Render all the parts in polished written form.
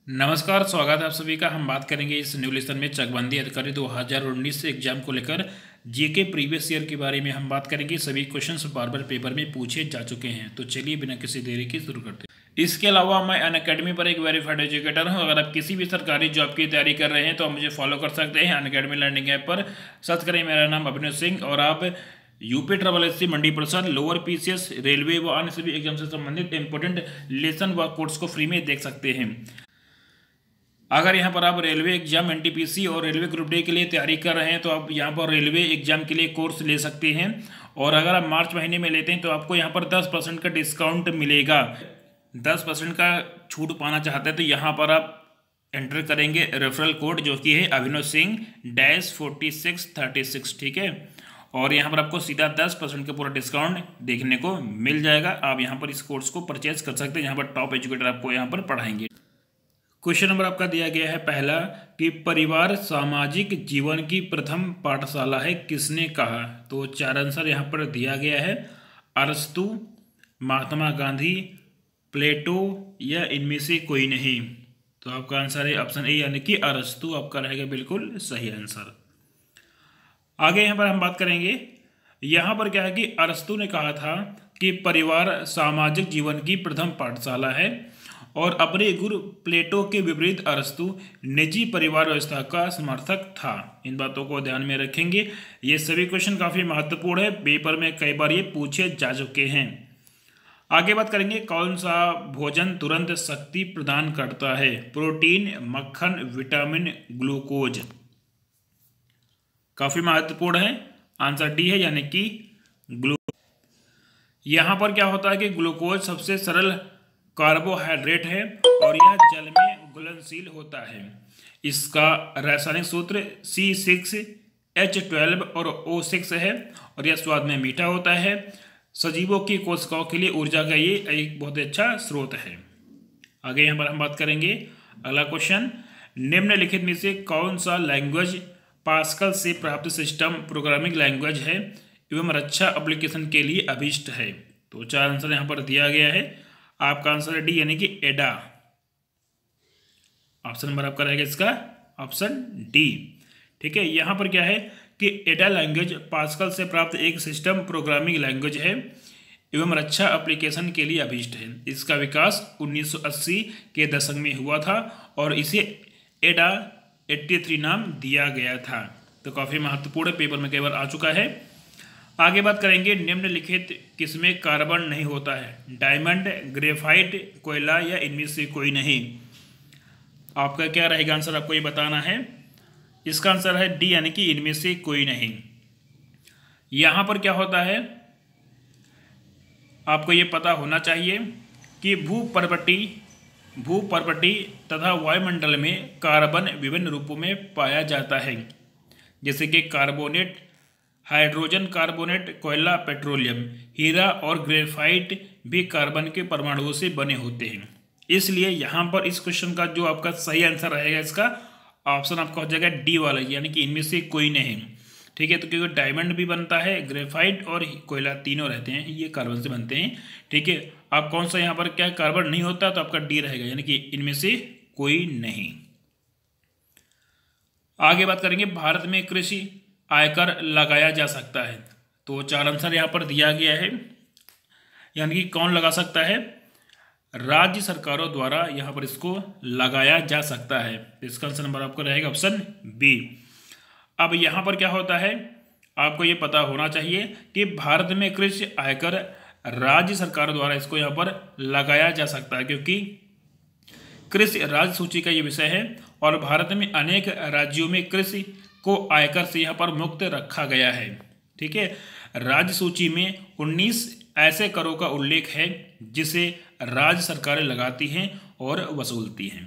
नमस्कार, स्वागत है आप सभी का। हम बात करेंगे इस न्यू लेसन में चकबंदी अधिकारी 2019 से एग्जाम को लेकर जीके प्रीवियस ईयर के बारे में हम बात करेंगे। सभी क्वेश्चंस बार बार पेपर में पूछे जा चुके हैं, तो चलिए बिना किसी देरी के शुरू करते हैं। इसके अलावा मैं अनअकैडमी पर एक वेरीफाइड एजुकेटर हूं। अगर आप किसी भी सरकारी जॉब की तैयारी कर रहे हैं तो आप मुझे फॉलो कर सकते हैं अनअकैडमी लर्निंग ऐप पर। सर्च करें मेरा नाम अभिनव सिंह और आप यूपी ट्रिपल एससी मंडी प्रसाद लोअर पीसीएस रेलवे व अन्य सभी एग्जाम से संबंधित इंपोर्टेंट लेसन व कोर्स को फ्री में देख सकते हैं। अगर यहाँ पर आप रेलवे एग्जाम एनटीपीसी और रेलवे ग्रुप डी के लिए तैयारी कर रहे हैं तो आप यहाँ पर रेलवे एग्जाम के लिए कोर्स ले सकते हैं। और अगर आप मार्च महीने में लेते हैं तो आपको यहाँ पर 10% का डिस्काउंट मिलेगा। 10% का छूट पाना चाहते हैं तो यहाँ पर आप एंटर करेंगे रेफरल कोड जो कि है अभिनव सिंह -4636। ठीक है, और यहाँ पर आपको सीधा 10% का पूरा डिस्काउंट देखने को मिल जाएगा। आप यहाँ पर इस कोर्स को परचेज कर सकते हैं। यहाँ पर टॉप एजुकेटर आपको यहाँ पर पढ़ाएंगे। क्वेश्चन नंबर आपका दिया गया है पहला कि परिवार सामाजिक जीवन की प्रथम पाठशाला है, किसने कहा? तो चार आंसर यहाँ पर दिया गया है। अरस्तु, महात्मा गांधी, प्लेटो या इनमें से कोई नहीं। तो आपका आंसर है ऑप्शन ए यानी कि अरस्तु आपका रहेगा बिल्कुल सही आंसर। आगे यहाँ पर हम बात करेंगे। यहाँ पर क्या है कि अरस्तु ने कहा था कि परिवार सामाजिक जीवन की प्रथम पाठशाला है, और अपने गुरु प्लेटो के विपरीत अरस्तु निजी परिवार व्यवस्था का समर्थक था। इन बातों को ध्यान में रखेंगे। ये सभी क्वेश्चन काफ़ी महत्वपूर्ण है, पेपर में कई बार ये पूछे जा चुके हैं। आगे बात करेंगे कौन सा भोजन तुरंत शक्ति प्रदान करता है? प्रोटीन, मक्खन, विटामिन, ग्लूकोज। काफ़ी महत्वपूर्ण है। आंसर डी है यानी कि ग्लूकोज। यहाँ पर क्या होता है कि ग्लूकोज सबसे सरल कार्बोहाइड्रेट है और यह जल में घुलनशील होता है। इसका रासायनिक सूत्र C6H12 और O6 है और यह स्वाद में मीठा होता है। सजीवों की कोशिकाओं के लिए ऊर्जा का ये एक बहुत अच्छा स्रोत है। आगे यहाँ पर हम बात करेंगे अगला क्वेश्चन, निम्नलिखित में से कौन सा लैंग्वेज पास्कल से प्राप्त सिस्टम प्रोग्रामिंग लैंग्वेज है एवं रक्षा एप्लीकेशन के लिए अभीष्ट है? तो चार आंसर यहाँ पर दिया गया है। आपका आंसर है डी यानी कि एडा। ऑप्शन नंबर आपका रहेगा इसका ऑप्शन डी। ठीक है, यहाँ पर क्या है कि एडा लैंग्वेज पास्कल से प्राप्त एक सिस्टम प्रोग्रामिंग लैंग्वेज है एवं रक्षा एप्लीकेशन के लिए अभीष्ट है। इसका विकास 1980 के दशक में हुआ था और इसे एडा 83 नाम दिया गया था। तो काफ़ी महत्वपूर्ण पेपर में कई बार आ चुका है। आगे बात करेंगे निम्नलिखित किसमें कार्बन नहीं होता है? डायमंड, ग्रेफाइट, कोयला या इनमें से कोई नहीं। आपका क्या रहेगा आंसर, आपको ये बताना है। इसका आंसर है डी यानी कि इनमें से कोई नहीं। यहाँ पर क्या होता है आपको ये पता होना चाहिए कि भूपर्वटी तथा वायुमंडल में कार्बन विभिन्न रूपों में पाया जाता है, जैसे कि कार्बोनेट, हाइड्रोजन कार्बोनेट, कोयला, पेट्रोलियम। हीरा और ग्रेफाइट भी कार्बन के परमाणुओं से बने होते हैं। इसलिए यहाँ पर इस क्वेश्चन का जो आपका सही आंसर रहेगा इसका ऑप्शन आपका हो जाएगा डी वाला, यानी कि इनमें से कोई नहीं। ठीक है, तो क्योंकि डायमंड भी बनता है, ग्रेफाइट और कोयला तीनों रहते हैं, ये कार्बन से बनते हैं। ठीक है, आप कौन सा यहाँ पर क्या कार्बन नहीं होता, तो आपका डी रहेगा यानी कि इनमें से कोई नहीं। आगे बात करेंगे भारत में कृषि आयकर लगाया जा सकता है। तो चार आंसर यहाँ पर दिया गया है, यानी कि कौन लगा सकता है? राज्य सरकारों द्वारा यहाँ पर इसको लगाया जा सकता है। इसका आंसर नंबर आपको रहेगा ऑप्शन बी। अब यहाँ पर क्या होता है आपको ये पता होना चाहिए कि भारत में कृषि आयकर राज्य सरकारों द्वारा इसको यहाँ पर लगाया जा सकता है, क्योंकि कृषि राज्य सूची का ये विषय है और भारत में अनेक राज्यों में कृषि को आयकर से यहाँ पर मुक्त रखा गया है। ठीक है, राज्य सूची में 19 ऐसे करों का उल्लेख है जिसे राज्य सरकारें लगाती हैं और वसूलती हैं।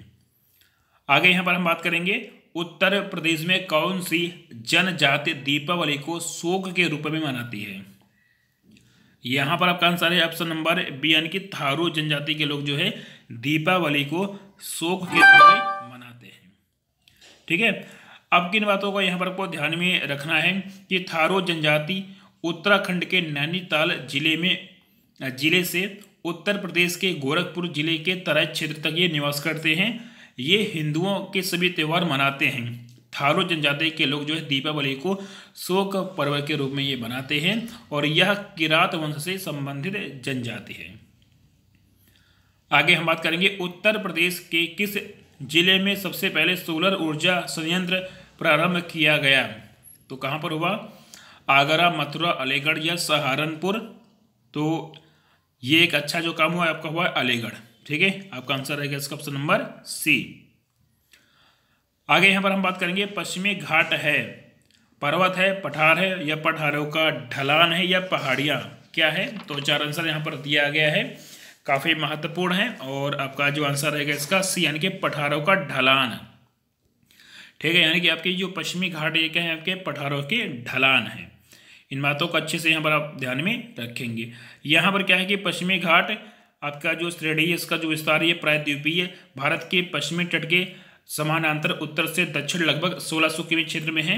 आगे यहाँ पर हम बात करेंगे उत्तर प्रदेश में कौन सी जनजाति दीपावली को शोक के रूप में मनाती है? यहाँ पर आपका आंसर है ऑप्शन नंबर बी यानी कि थारू जनजाति के लोग जो है दीपावली को शोक के रूप में मनाते हैं। ठीक है, अब किन बातों को यहाँ पर आपको ध्यान में रखना है कि थारू जनजाति उत्तराखंड के नैनीताल जिले से उत्तर प्रदेश के गोरखपुर जिले के तराई क्षेत्र तक ये निवास करते हैं। ये हिंदुओं के सभी त्यौहार मनाते हैं। थारू जनजाति के लोग जो है दीपावली को शोक पर्व के रूप में ये बनाते हैं और यह किरात वंश से संबंधित जनजाति है। आगे हम बात करेंगे उत्तर प्रदेश के किस जिले में सबसे पहले सोलर ऊर्जा संयंत्र प्रारंभ किया गया। तो कहाँ पर हुआ, आगरा, मथुरा, अलीगढ़ या सहारनपुर। तो ये एक अच्छा जो काम हुआ आपका हुआ अलीगढ़। ठीक है, आपका आंसर रहेगा इसका ऑप्शन नंबर सी। आगे यहाँ पर हम बात करेंगे पश्चिमी घाट है, पर्वत है, पठार है या पठारों का ढलान है या पहाड़ियाँ, क्या है। तो 4 आंसर यहाँ पर दिया गया है, काफ़ी महत्वपूर्ण है और आपका जो आंसर रहेगा इसका सी यानी कि पठारों का ढलान। ठीक है, यानी कि आपकी जो पश्चिमी घाट ये क्या है, आपके पठारों के ढलान है। इन बातों को अच्छे से यहाँ पर आप ध्यान में रखेंगे। यहाँ पर क्या है कि पश्चिमी घाट आपका जो श्रेणी है इसका जो विस्तार है प्रायद्वीपीय भारत के पश्चिमी तट के समानांतर उत्तर से दक्षिण लगभग 1600 किमी क्षेत्र में है।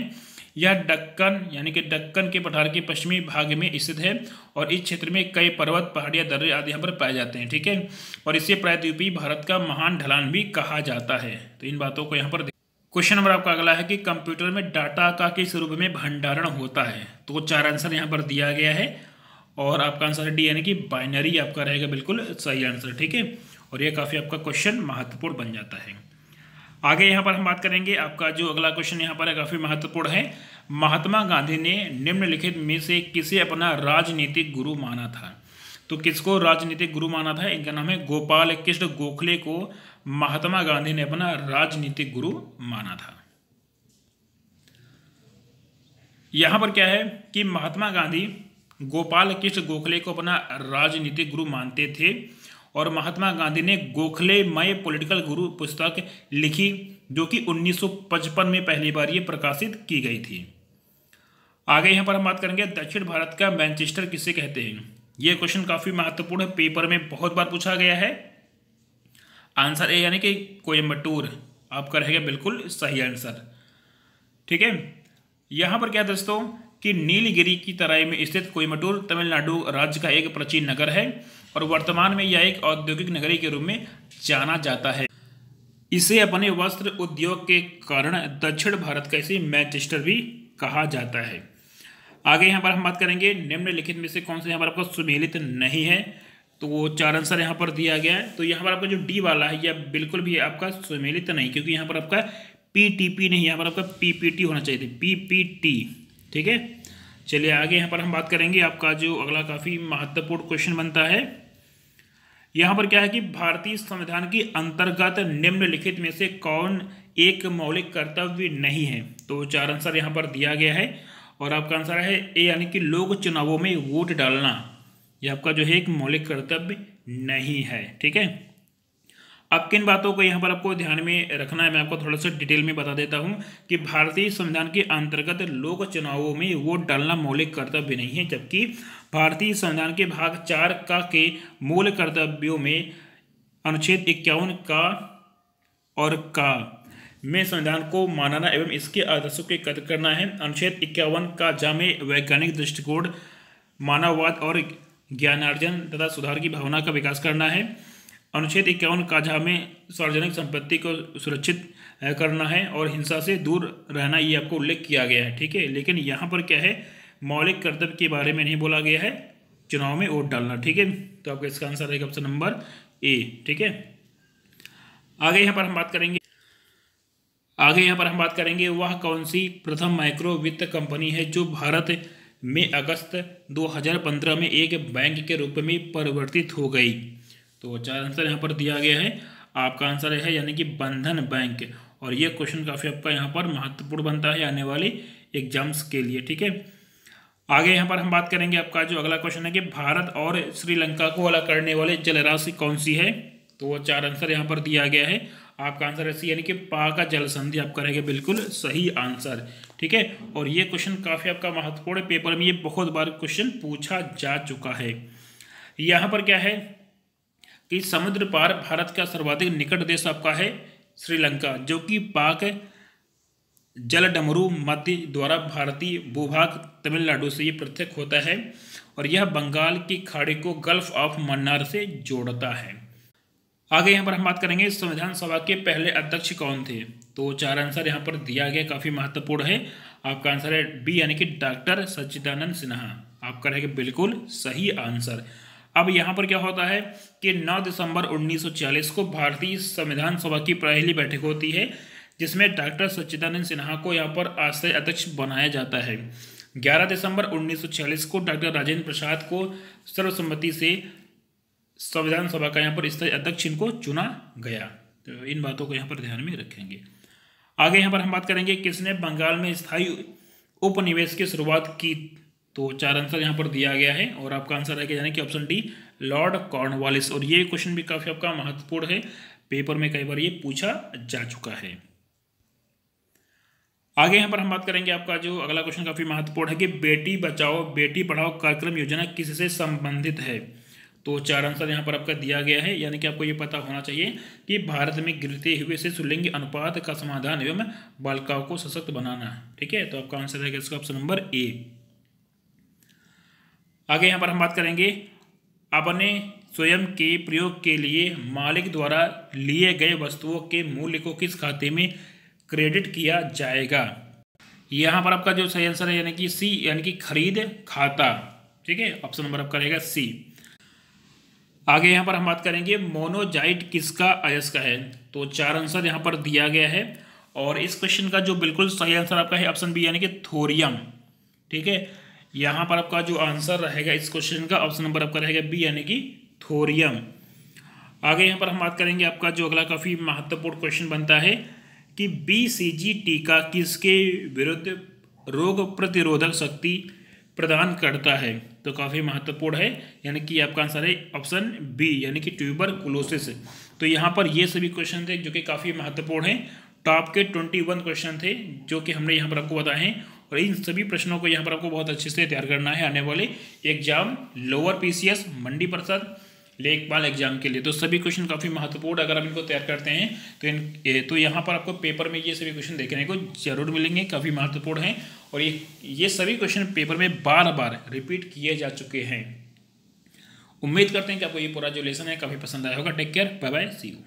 यह दक्कन यानी कि दक्कन के पठार के पश्चिमी भाग में स्थित है और इस क्षेत्र में कई पर्वत, पहाड़ियाँ, दर्रे आदि यहाँ पर पाए जाते हैं। ठीक है, और इसे प्रायद्वीपीय भारत का महान ढलान भी कहा जाता है। तो इन बातों को यहाँ पर क्वेश्चन नंबर आपका अगला है कि कंप्यूटर में डाटा का किस रूप में भंडारण होता है। तो 4 आंसर यहाँ पर दिया गया है और आपका आंसर है डी यानी कि बाइनरी आपका रहेगा बिल्कुल सही आंसर। ठीक है, और ये काफ़ी आपका क्वेश्चन महत्वपूर्ण बन जाता है। आगे यहाँ पर हम बात करेंगे, आपका जो अगला क्वेश्चन यहाँ पर है काफ़ी महत्वपूर्ण है। महात्मा गांधी ने निम्नलिखित में से किसे अपना राजनीतिक गुरु माना था। तो किसको राजनीतिक गुरु माना था, इनका नाम है गोपाल कृष्ण गोखले को महात्मा गांधी ने अपना राजनीतिक गुरु माना था। यहां पर क्या है कि महात्मा गांधी गोपाल कृष्ण गोखले को अपना राजनीतिक गुरु मानते थे और महात्मा गांधी ने गोखले मय पॉलिटिकल गुरु पुस्तक लिखी जो कि 1955 में पहली बार ये प्रकाशित की गई थी। आगे यहां पर हम बात करेंगे दक्षिण भारत का मैनचेस्टर किसे कहते हैं। यह क्वेश्चन काफी महत्वपूर्ण है, पेपर में बहुत बार पूछा गया है। आंसर ए यानी कि कोयम्बटूर आपका रहेगा बिल्कुल सही आंसर। ठीक है, यहां पर क्या दोस्तों कि नीलगिरी की तराई में स्थित कोयम्बटूर तमिलनाडु राज्य का एक प्राचीन नगर है और वर्तमान में यह एक औद्योगिक नगरी के रूप में जाना जाता है। इसे अपने वस्त्र उद्योग के कारण दक्षिण भारत का इसे मैनचेस्टर भी कहा जाता है। आगे यहाँ पर हम बात करेंगे निम्नलिखित में से कौन सा यहाँ पर आपको सुमेलित नहीं है। तो वो 4 आंसर यहाँ पर दिया गया है। तो यहाँ पर आपका जो डी वाला है यह बिल्कुल भी आपका सुमेलित नहीं, क्योंकि यहाँ पर आपका पीटीपी नहीं, यहाँ पर आपका पीपीटी होना चाहिए था, पीपीटी। ठीक है, चलिए आगे यहाँ पर हम बात करेंगे, आपका जो अगला काफ़ी महत्वपूर्ण क्वेश्चन बनता है। यहाँ पर क्या है कि भारतीय संविधान के अंतर्गत निम्नलिखित में से कौन एक मौलिक कर्तव्य नहीं है। तो 4 आंसर यहाँ पर दिया गया है और आपका आंसर है ए यानी कि लोक चुनावों में वोट डालना, यह आपका जो है एक मौलिक कर्तव्य नहीं है। ठीक है, अब किन बातों को यहाँ पर आपको ध्यान में रखना है मैं आपको थोड़ा सा डिटेल में बता देता हूँ कि भारतीय संविधान के अंतर्गत लोक चुनावों में वोट डालना मौलिक कर्तव्य नहीं है, जबकि भारतीय संविधान के भाग 4 का के मूल कर्तव्यों में अनुच्छेद 51 का और का में संविधान को मानना एवं इसके आदर्शों के कदर करना है। अनुच्छेद 51 का जा में वैज्ञानिक दृष्टिकोण, मानववाद और ज्ञानार्जन तथा सुधार की भावना का विकास करना है। अनुच्छेद 51 का जा में सार्वजनिक संपत्ति को सुरक्षित करना है और हिंसा से दूर रहना, ये आपको उल्लेख किया गया है। ठीक है, लेकिन यहाँ पर क्या है मौलिक कर्तव्य के बारे में नहीं बोला गया है, चुनाव में वोट डालना। ठीक है, तो आपका इसका आंसर रहेगा ऑप्शन नंबर ए। ठीक है, आगे यहाँ पर हम बात करेंगे वह कौन सी प्रथम माइक्रो वित्त कंपनी है जो भारत में अगस्त 2015 में एक बैंक के रूप में परिवर्तित हो गई। तो 4 आंसर यहाँ पर दिया गया है, आपका आंसर है यानी कि बंधन बैंक। और ये क्वेश्चन काफ़ी आपका यहाँ पर महत्वपूर्ण बनता है आने वाले एग्जाम्स के लिए। ठीक है, आगे यहाँ पर हम बात करेंगे, आपका जो अगला क्वेश्चन है कि भारत और श्रीलंका को अलग करने वाले जलराशि कौन सी है। तो वो 4 आंसर यहाँ पर दिया गया है, आपका आंसर है सी यानी कि पाक जल संधि आपका रहेगा बिल्कुल सही आंसर। ठीक है, और ये क्वेश्चन काफ़ी आपका महत्वपूर्ण, पेपर में ये बहुत बार क्वेश्चन पूछा जा चुका है। यहाँ पर क्या है कि समुद्र पार भारत का सर्वाधिक निकट देश आपका है श्रीलंका, जो कि पाक जलडमरू मध्य द्वारा भारतीय भूभाग तमिलनाडु से ये पृथक होता है और यह बंगाल की खाड़ी को गल्फ ऑफ मन्नार से जोड़ता है। आगे यहाँ पर हम बात करेंगे संविधान सभा के पहले अध्यक्ष कौन थे। तो 4 आंसर यहाँ पर दिया गया, काफ़ी महत्वपूर्ण है। आपका आंसर है बी यानी कि डॉक्टर सच्चिदानंद सिन्हा, आपका रहेगा बिल्कुल सही आंसर। अब यहाँ पर क्या होता है कि 9 दिसंबर 1940 को भारतीय संविधान सभा की पहली बैठक होती है, जिसमें डॉक्टर सच्चिदानंद सिन्हा को यहाँ पर अस्थायी अध्यक्ष बनाया जाता है। 11 दिसंबर 1946 को डॉक्टर राजेंद्र प्रसाद को सर्वसम्मति से संविधान सभा का यहाँ पर स्थायी अध्यक्ष इनको चुना गया। तो इन बातों को यहाँ पर ध्यान में रखेंगे। आगे यहाँ पर हम बात करेंगे किसने बंगाल में स्थायी उपनिवेश की शुरुआत की। तो 4 आंसर यहाँ पर दिया गया है और आपका आंसर है यानी कि ऑप्शन डी लॉर्ड कॉर्नवालिस। और ये क्वेश्चन भी काफ़ी आपका महत्वपूर्ण है, पेपर में कई बार ये पूछा जा चुका है। आगे यहाँ पर हम बात करेंगे, आपका जो अगला क्वेश्चन काफ़ी महत्वपूर्ण है कि बेटी बचाओ बेटी पढ़ाओ कार्यक्रम योजना किससे संबंधित है। तो 4 आंसर यहाँ पर आपका दिया गया है, यानी कि आपको ये पता होना चाहिए कि भारत में गिरते हुए शिशुलिंग अनुपात का समाधान एवं बालिकाओं को सशक्त बनाना। ठीक है, तो आपका आंसर है इसका ऑप्शन नंबर ए। आगे यहाँ पर हम बात करेंगे अपने स्वयं के प्रयोग के लिए मालिक द्वारा लिए गए वस्तुओं के मूल्य को किस खाते में क्रेडिट किया जाएगा। यहाँ पर आपका जो सही आंसर है यानी कि सी यानी कि खरीद खाता। ठीक है, ऑप्शन नंबर आपका रहेगा सी। आगे यहाँ पर हम बात करेंगे मोनोजाइट किसका अयस्क है। तो 4 आंसर यहाँ पर दिया गया है और इस क्वेश्चन का जो बिल्कुल सही आंसर आपका है ऑप्शन बी यानी कि थोरियम। ठीक है, यहाँ पर आपका जो आंसर रहेगा इस क्वेश्चन का ऑप्शन नंबर आपका रहेगा बी यानी कि थोरियम। आगे यहाँ पर हम बात करेंगे, आपका जो अगला काफ़ी महत्वपूर्ण क्वेश्चन बनता है कि BCG टीका किसके विरुद्ध रोग प्रतिरोधक शक्ति प्रदान करता है। तो काफ़ी महत्वपूर्ण है, यानी कि आपका आंसर है ऑप्शन बी यानी कि ट्यूबरकुलोसिस। तो यहाँ पर ये सभी क्वेश्चन थे जो कि काफ़ी महत्वपूर्ण हैं। टॉप के 21 क्वेश्चन थे जो कि हमने यहाँ पर आपको बताए हैं और इन सभी प्रश्नों को यहाँ पर आपको बहुत अच्छे से तैयार करना है आने वाले एग्जाम लोअर PCS मंडी परिषद लेखपाल एग्जाम के लिए। तो सभी क्वेश्चन काफ़ी महत्वपूर्ण, अगर आप इनको तैयार करते हैं तो यहाँ पर आपको पेपर में ये सभी क्वेश्चन देखने को जरूर मिलेंगे, काफ़ी महत्वपूर्ण हैं और ये सभी क्वेश्चन पेपर में बार बार रिपीट किए जा चुके हैं। उम्मीद करते हैं कि आपको ये पूरा जो लेसन है काफ़ी पसंद आया होगा। Take care, bye bye, see you.